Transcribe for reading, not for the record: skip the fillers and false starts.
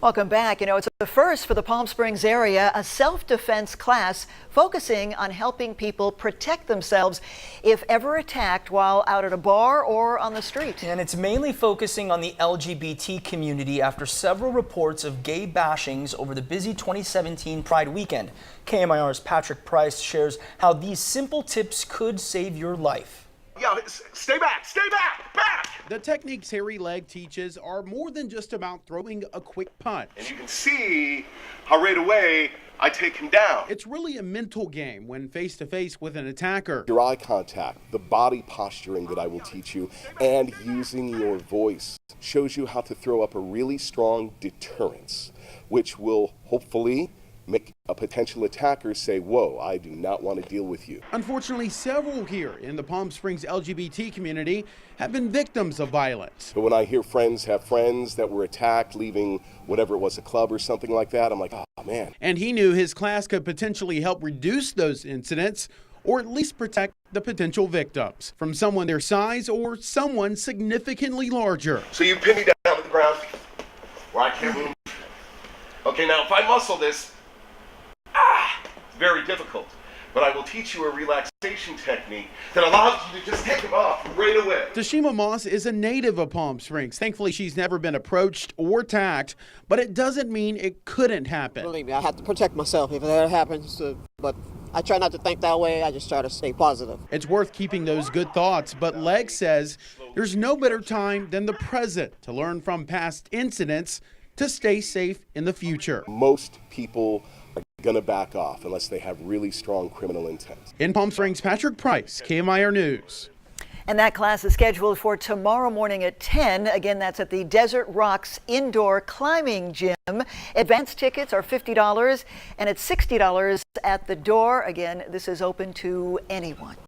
Welcome back. It's a first for the Palm Springs area, a self-defense class focusing on helping people protect themselves if ever attacked while out at a bar or on the street. And it's mainly focusing on the LGBT community after several reports of gay bashings over the busy 2017 Pride weekend. KMIR's Patrick Price shares how these simple tips could save your life. Yo, stay back, back! The techniques Harry Legg teaches are more than just about throwing a quick punch. And you can see how right away I take him down. It's really a mental game when face to face with an attacker. Your eye contact, the body posturing that I will teach you, and using your voice shows you how to throw up a really strong deterrence, which will hopefully make a potential attacker say, whoa, I do not want to deal with you. Unfortunately, several here in the Palm Springs LGBT community have been victims of violence. But when I hear friends have friends that were attacked leaving whatever it was, a club or something like that, I'm like, oh man. And he knew his class could potentially help reduce those incidents or at least protect the potential victims from someone their size or someone significantly larger. So you pin me down to the ground where I can't move. Okay, now if I muscle this, it's very difficult, but I will teach you a relaxation technique that allows you to just take them off right away. Tashima Moss is a native of Palm Springs. Thankfully, she's never been approached or attacked, but it doesn't mean it couldn't happen. Believe me, I have to protect myself if that happens, but I try not to think that way. I just try to stay positive. It's worth keeping those good thoughts, but Legg says there's no better time than the present to learn from past incidents to stay safe in the future. Most people are going to back off unless they have really strong criminal intent. In Palm Springs, Patrick Price, KMIR News. And that class is scheduled for tomorrow morning at 10. Again, that's at the Desert Rocks Indoor Climbing Gym. Advance tickets are $50 and it's $60 at the door. Again, this is open to anyone.